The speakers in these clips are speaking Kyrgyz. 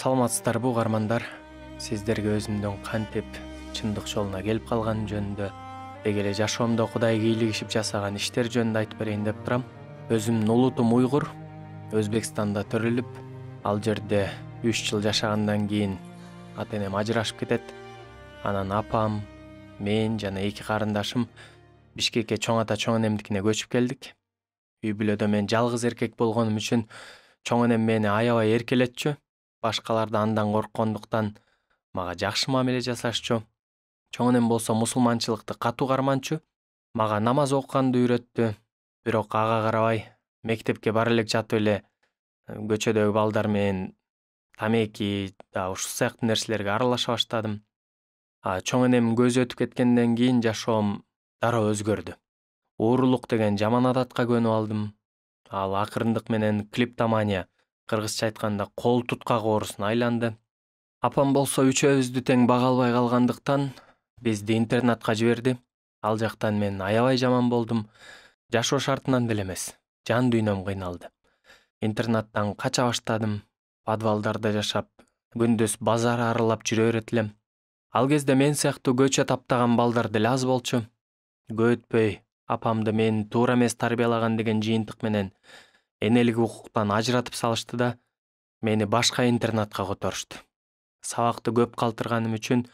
Саламатсыздарбы угармандар. Сиздерге өзүмдүн кантип чындык жолуна келип калганым жөнүндө, деги эле жашоомдо Кудай кийлигишип жасаган иштер жөнүндө айтып берейин деп турам. Өзүмдүн улутум уйгур, Өзбекстанда төрөлүп, ал жерде 3 жыл жашагандан кийин ата энем ажырашып кетет. Анан апам, мен жана 2 карындашым Бишкекке чоң ата чоң энемдикине көчүп келдик. Үй бүлөдө мен жалгыз эркек болгонум үчүн чоң энем мени аябай эркелетчү. Башкаларды андан корккондуктан мага жакшы мамиле жасашчу. Чоң энем болсо мусулманчылыкты катуу карманчу. Мага намаз окуганды үйрөттү. Бирок ага карабай мектепке бара элек жатып эле көчөдөгү балдар менен тамеки да ушул сыяктуу нерселерге аралаша баштадым. Чоң энем көзү өтүп кеткенден кийин жашоом дароо өзгөрдү. Уурулук деген жаман адатка көнүп алдым. Ал акырындык менен клиптомания, кыргызча айтканда кол туткак оорусуна айланды. Апам болсо үчөөбүздү тең бага албай калгандыктан бизди интернатка жиберди. Ал жактан мен аябай жаман болдум. Жашоо шартынан деле эмес, жан дүйнөм кыйналды. Интернаттан кача баштадым. Подвалдарда жашап, күндөз базар аралап жүрө берет элем. Ал кезде мен сыяктуу көчө таптаган балдар деле аз болчу. Көп өтпөй апамды мен туура эмес тарбиялаган деген жыйынтык менен энелик укуктан ажыратып салышты да мени башка интернатка которушту. Сабакты көп калтырганым үчүн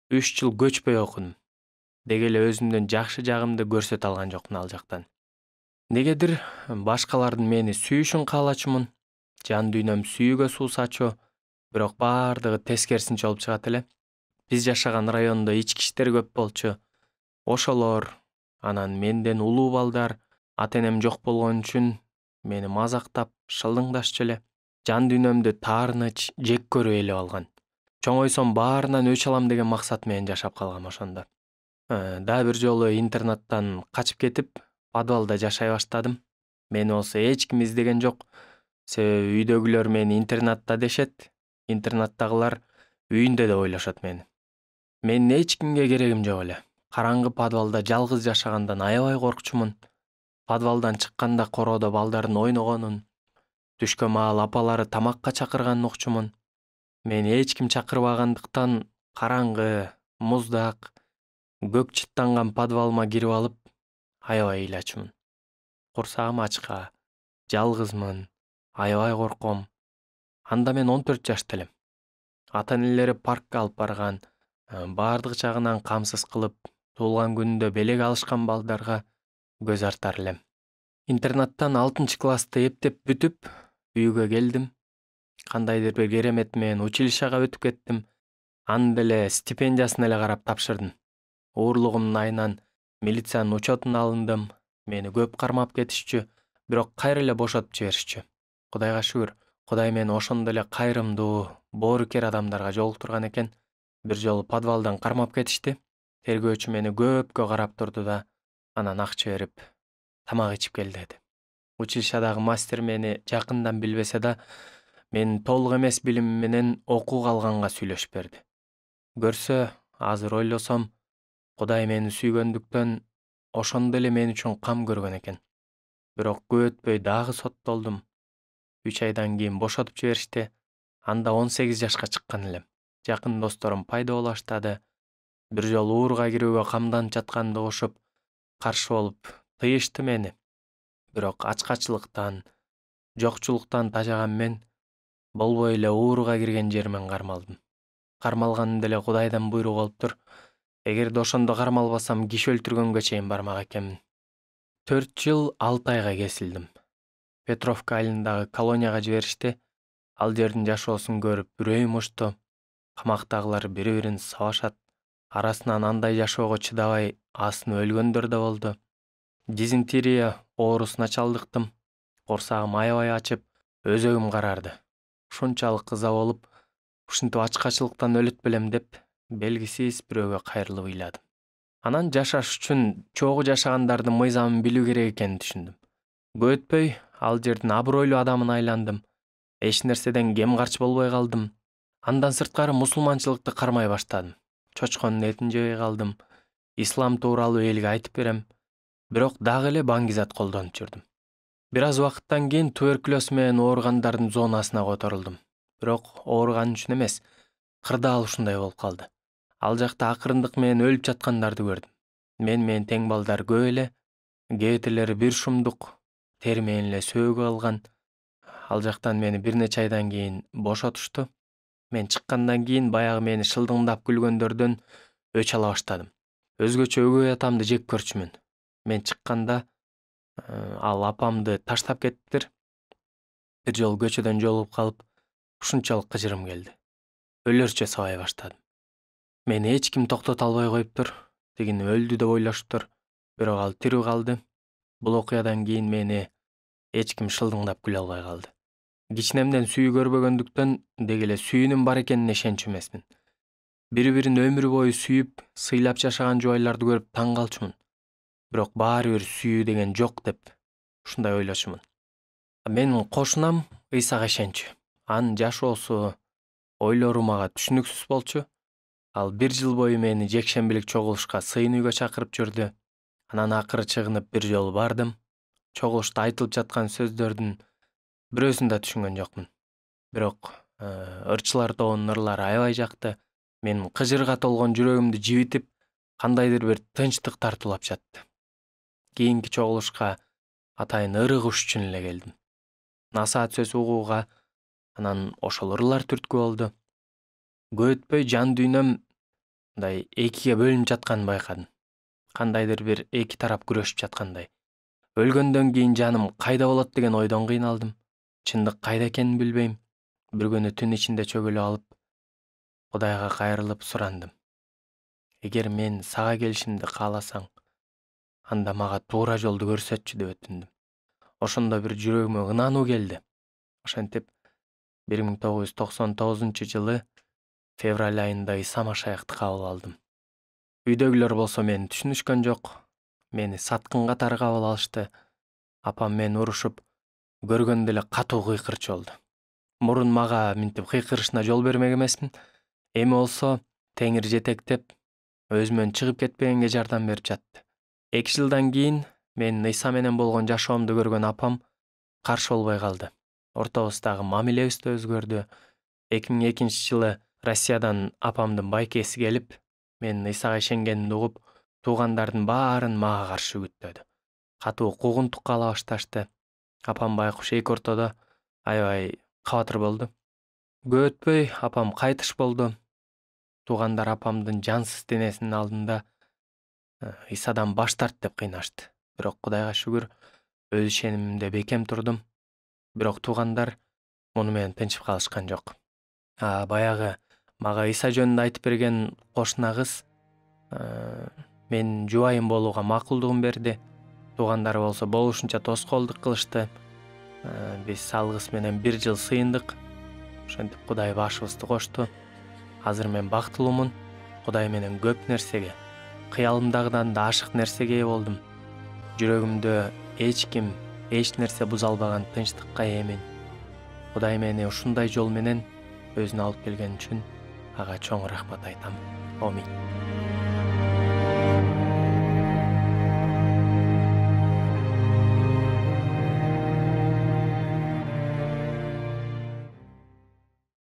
3 жыл көчпөй окудум. Деги эле өзүмдүн жакшы жагымды көрсөтө алган жокмун ал жактан. Негедир башкалардын мени сүйүшүн каалачумун. Жан дүйнөм сүйүүгө суусачу, бирок бардыгы тескерисинче болуп чыгат эле. Биз жашаган райондо ички иштер көп болчу. Ошолор, анан менден улуу балдар, ата энем жок болгон үчүн мени мазактап, шылдыңдашчу эле. Жан дүйнөмдү таарыныч, жек көрүү ээлеп алган. Чоңойсом баарынан өч алам деген максат менен жашап калгам ошондо. Дагы бир жолу интернаттан качып кетип, подвалда жашай баштадым. Мени болсо эч ким издеген жок. Себеби үйдөгүлөр мени интернатта дешет, интернаттагылар үйүндө деп ойлошот мени. Менин эч кимге керегим жок эле. Караңгы подвалда жалгыз жашагандан аябай коркчумун. Подвалдан чыкканда короодо балдардын ойногонун, түшкө маал апалары тамакка чакырганын укчумун. Мени эч ким чакырбагандыктан караңгы, муздак, көк чыттанган подвалыма кирип алып, аябай ыйлачумун. Курсагым ачка, жалгызмын, аябай корком. Анда мен 14 жашта элем. Ата-энелери паркка алып барган, бардык жагынан камсыз кылып, туулган күнүндө белек алышкан балдарга көз артар элем. Интернаттан 6-классты эптеп бүтүп, үйгө келдим. Кандайдыр бир керемет менен училищага өтүп кеттим. Анын деле стипендиясына эле карап тапшырдым. Уурлугумдун айынан милициянын учетуна алындым. Мени көп кармап кетишчү, бирок кайра эле бошотуп жиберишчү. Кудайга шүгүр, Кудай мени ошондой эле кайрымдуу, боорукер адамдарга жолуктурган экен. Бир жолу подвалдан кармап кетишти. Тергөөчү мени көпкө карап турду да, анан акча берип, тамак ичип кел деди. Училищадагы мастер мени жакындан билбесе да, менин толук эмес билимим менен окууга алганга сүйлөшүп берди. Көрсө, азыр ойлосом, Кудай мени сүйгөндүктөн ошондо эле мен үчүн кам көргөн экен. Бирок көп өтпөй дагы соттолдум. 3 айдан кийин бошотуп жиберишти. Анда 18 жашка чыккан элем. Жакын досторум пайда боло баштады. Бир жолу ууруга кирүүгө камданып жатканымды угушуп, каршы болуп тыйышты мени. Бирок ачкачылыктан, жокчулуктан тажаган мен болбой эле ууруга кирген жеримен кармалдым. Кармалганым деле Кудайдын буйругу болуптур. Эгерде ошондо кармалбасам, киши өлтүргөнгө чейин бармак экенмин. 4 жыл 6 айга кесилдим. Петровка айылындагы колонияга жиберишти. Ал жердин жашоосун көрүп үрөйүм учту. Камактагылар бири-бирин сабашат. Арасынан андай жашоого чыдабай асынып өлгөндөр да болду. Дизентерия оорусуна чалдыктым. Корсагым аябай ачып, өзөгүм карарды. Ушунчалык ыза болуп, ушинтип ачкачылыктан өлөт белем деп, белгисиз бирөөгө кайрылып ыйладым. Анан жашаш үчүн чогуу жашагандардын мыйзамын билүү керек экенин түшүндүм. Көп өтпөй, ал жердин абройлуу адамына айландым. Эч нерседен кем карчы болбой калдым. Андан сырткары мусулманчылыкты кармай баштадым. Чочконун этин жебей калдым. Ислам тууралуу элге айтып берем. Бирок дагы эле баңгизат колдонуп жүрдүм. Бир аз убакыттан кийин туберкулез менен ооругандардын зонасына которулдум. бирок ооруганым үчүн эмес, кырдаал ушундай болуп калды. Ал жакта акырындык менен өлүп жаткандарды көрдүм. Менен тең балдар көп эле, кээделери бир шумдук, тери менен эле сөөгү алган. Ал жактан мени бир нече айдан кийин бошотушту. Мен чыккандан кийин баягы мени шылдыңдап күлгөндөрдөн өч ала баштадым. Өзгөчө өгөй атамды жек көрчүмүн. Мен чыкканда ал апамды таштап кетиптир. Бир жолу көчөдөн жолугуп калып, ушунчалык кыжырым келди. Өлөрчө сабай баштадым. Мени эч ким токтото албай коюптур. Тигини өлдү деп ойлоштур, бирок ал тирүү калды. Бул окуядан кийин мени эч ким шылдыңдап күлө албай калды. Кичинемден сүйүү көрбөгөндүктөн деги эле сүйүүнүн бар экенине ишенчү эмесмин. Бири-бирин өмүр бою сүйүп, сыйлап жашаган жубайларды көрүп таң калчумун. Бирок баары бир сүйүү деген жок деп ушундай ойлочумун. Менин кошунам Ыйсага ишенчү. Анын жашоосу, ойлору мага түшүнүксүз болчу. Ал бир жыл бою мени жекшембилик чогулушка сыйын үйгө чакырып жүрдү. Анан акыры чыгынып бир жолу бардым. Чогулушта айтылып жаткан сөздөрдүн бирөөсүн да түшүнгөн жокмун. Бирок ырчылар тобунун ырлары аябай жакты. Менин кыжырга толгон жүрөгүмдү жибитип, кандайдыр бир тынчтык тартуулап жатты. Кийинки чогулушка атайын ырык уш үчүн эле келдим. Насаат сөз угууга, анан ошол ырлар түрткү болду. Көп өтпөй жан дүйнөм мындай экиге бөлүнүп жатканын байкадым. Кандайдыр бир эки тарап күрөшүп жаткандай. Өлгөндөн кийин жаным кайда болот деген ойдон кыйналдым. Чындык кайда экенин билбейм. Бир күнү түн ичинде чөгөлүп алып, Кудайга кайрылып сурандым. Эгер мен сага келишимди кааласаң, анда мага туура жолду көрсөтчү деп өтүндүм. Ошондо бир жүрөгүмө ынануу келди. Ошентип 1999-жылы февраль айында Иса Машаякты кабыл алдым. Үйдөгүлөр болсо мени түшүнүшкөн жок. Мени саткын катары кабыл алышты. Апам мени урушуп, көргөндө эле катуу кыйкырчу болду. Мурун мага минтип кыйкырышына жол бермек эмесмин. Эми болсо Теңир жетектеп, өзүмөн чыгып кетпегенге жардам берип жатты. 2 жылдан кийин менин Иса менен болгон жашоомду көргөн апам каршы болбой калды. Ортобуздагы мамилебиз да өзгөрдү. 2002-жылы Россиядан апамдын байкеси келип, менин Исага ишенгенимди угуп, туугандардын баарын мага каршы үгүттөдү. Катуу куугунтукка ала башташты. Апам байкуш эки ортодо аябай кабатыр болду. Көп өтпөй апам кайтыш болду. Туугандар апамдын жансыз денесинин алдында Исадан баш тарт деп кыйнашты. Бирок Кудайга шүгүр, өз ишенимимде бекем турдум. Бирок туугандар муну менен тынчып калышкан жок. Баягы мага Иса жөнүндө айтып берген кошуна кыз мен жубайым болууга макулдугун берди. Туугандары болсо болушунча тоскоолдук кылышты. Биз ал кыз менен бир жыл сыйындык. Ошентип Кудай башыбызды кошту. Азыр мен бактылуумун. Кудай менен көп нерсеге, кыялымдагыдан да ашык нерсеге ээ болдум. Жүрөгүмдө эч ким, эч нерсе буза албаган тынчтыкка ээмин. Кудай мени ушундай жол менен өзүнө алып келген үчүн ага чоң рахмат айтам. Аминь.